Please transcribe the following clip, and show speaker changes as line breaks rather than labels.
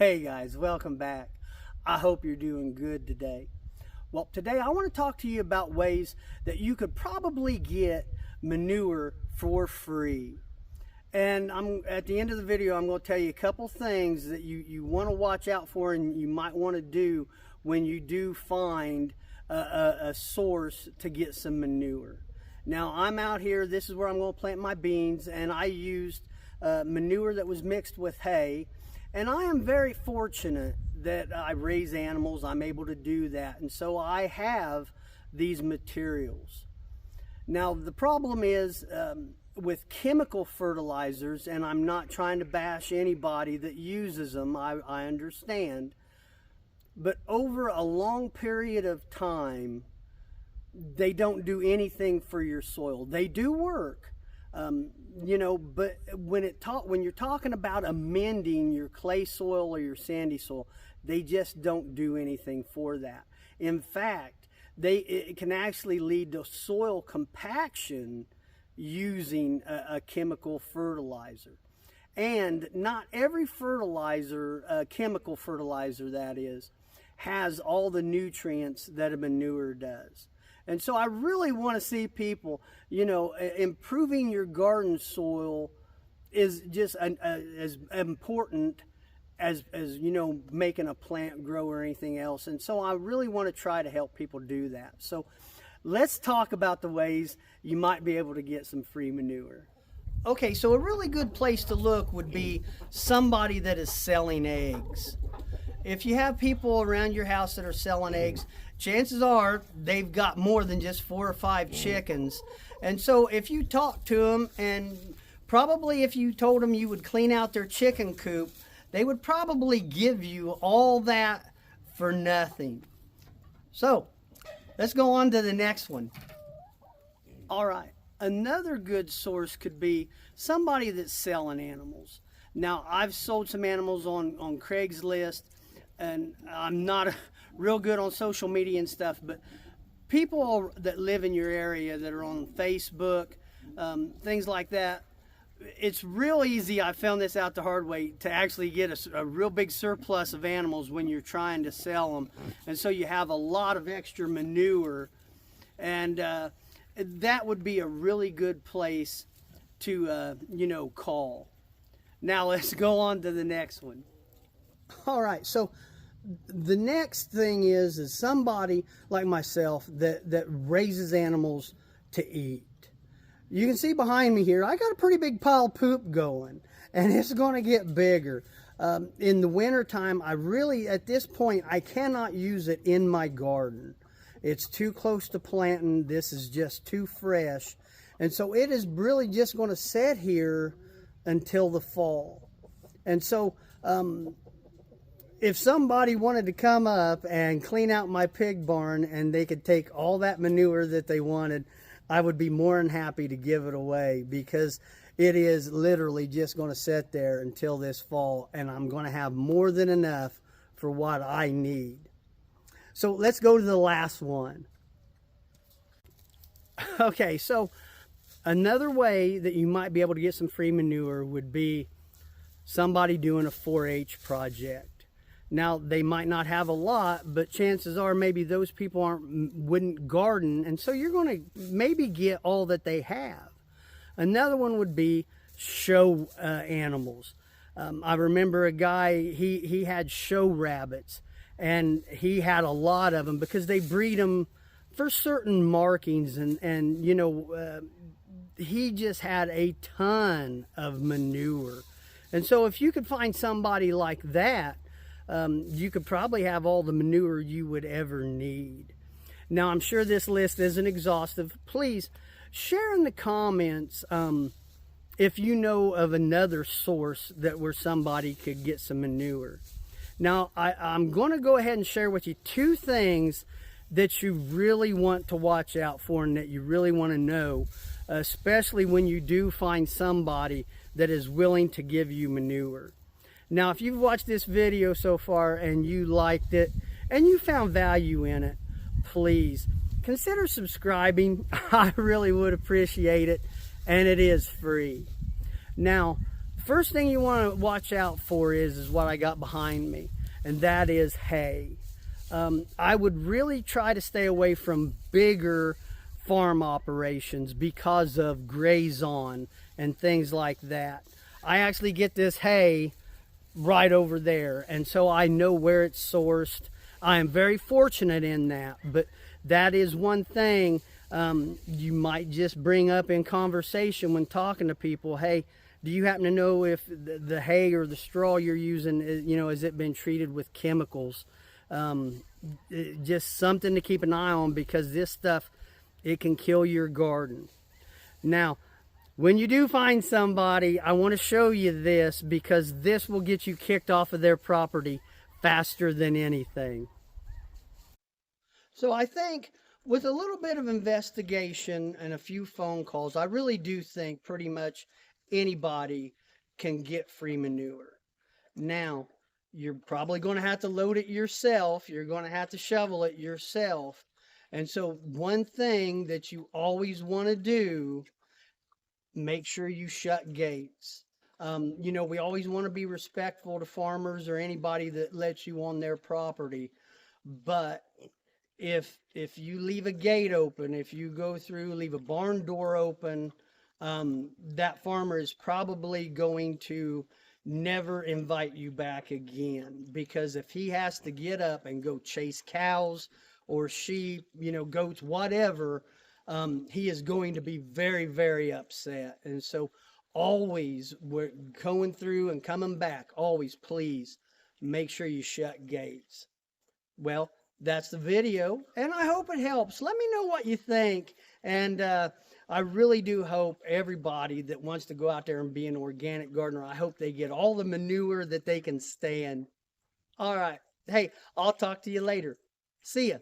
Hey guys, welcome back. I hope you're doing good today. Well, today I want to talk to you about ways that you could probably get manure for free. And at the end of the video, I'm going to tell you a couple things that you want to watch out for and you might want to do when you do find a source to get some manure. Now, I'm out here, this is where I'm going to plant my beans, and I used manure that was mixed with hay. And I am very fortunate that I raise animals, I'm able to do that. And so I have these materials. Now, the problem is with chemical fertilizers, and I'm not trying to bash anybody that uses them, I understand. But over a long period of time, they don't do anything for your soil. They do work. But when you're talking about amending your clay soil or your sandy soil, they just don't do anything for that. In fact, it can actually lead to soil compaction using a chemical fertilizer. And not every fertilizer, chemical fertilizer that is, has all the nutrients that a manure does. And so I really want to see people, improving your garden soil is just as important as making a plant grow or anything else. And so I really want to try to help people do that. So let's talk about the ways you might be able to get some free manure. Okay, so a really good place to look would be somebody that is selling eggs. If you have people around your house that are selling eggs, chances are they've got more than just 4 or 5 chickens. And so if you talk to them, and probably if you told them you would clean out their chicken coop, they would probably give you all that for nothing. So let's go on to the next one. All right, another good source could be somebody that's selling animals. Now, I've sold some animals on Craigslist, and I'm not real good on social media and stuff, but people that live in your area that are on Facebook, things like that, it's real easy, I found this out the hard way, to actually get a real big surplus of animals when you're trying to sell them. And so you have a lot of extra manure, and that would be a really good place to, call. Now let's go on to the next one. All right, so the next thing is somebody like myself that raises animals to eat. You can see behind me here, I got a pretty big pile of poop going, and it's going to get bigger. In the winter time, at this point, I cannot use it in my garden. It's too close to planting. This is just too fresh. And so it is really just going to sit here until the fall. And so, if somebody wanted to come up and clean out my pig barn and they could take all that manure that they wanted, I would be more than happy to give it away, because it is literally just going to sit there until this fall, and I'm going to have more than enough for what I need. So let's go to the last one. Okay, so another way that you might be able to get some free manure would be somebody doing a 4-H project. Now, they might not have a lot, but chances are maybe those people wouldn't garden, and so you're going to maybe get all that they have. Another one would be show animals. I remember a guy, he had show rabbits, and he had a lot of them because they breed them for certain markings, and he just had a ton of manure. And so if you could find somebody like that, you could probably have all the manure you would ever need. Now, I'm sure this list isn't exhaustive. Please share in the comments if you know of another source where somebody could get some manure. Now, I'm going to go ahead and share with you 2 things that you really want to watch out for and that you really want to know, especially when you do find somebody that is willing to give you manure. Now, if you've watched this video so far and you liked it and you found value in it, please consider subscribing. I really would appreciate it, and it is free. Now, First thing you want to watch out for is what I got behind me, and that is hay. I would really try to stay away from bigger farm operations because of graze-on and things like that. I actually get this hay right over there, and so I know where it's sourced. I am very fortunate in that, but that is one thing you might just bring up in conversation when talking to people. Hey, do you happen to know if the hay or the straw you're using, has it been treated with chemicals? Just something to keep an eye on, because this stuff, it can kill your garden. Now, when you do find somebody, I want to show you this, because this will get you kicked off of their property faster than anything. So I think with a little bit of investigation and a few phone calls, I really do think pretty much anybody can get free manure. Now, you're probably going to have to load it yourself. You're going to have to shovel it yourself. And so one thing that you always want to do, make sure you shut gates. We always want to be respectful to farmers or anybody that lets you on their property. But if you leave a gate open, if you go through, leave a barn door open, that farmer is probably going to never invite you back again, because if he has to get up and go chase cows or sheep, goats, whatever, he is going to be very, very upset. And so always, we're going through and coming back, always please make sure you shut gates. Well, that's the video, and I hope it helps. Let me know what you think, and I really do hope everybody that wants to go out there and be an organic gardener, I hope they get all the manure that they can stand. All right. Hey, I'll talk to you later. See ya.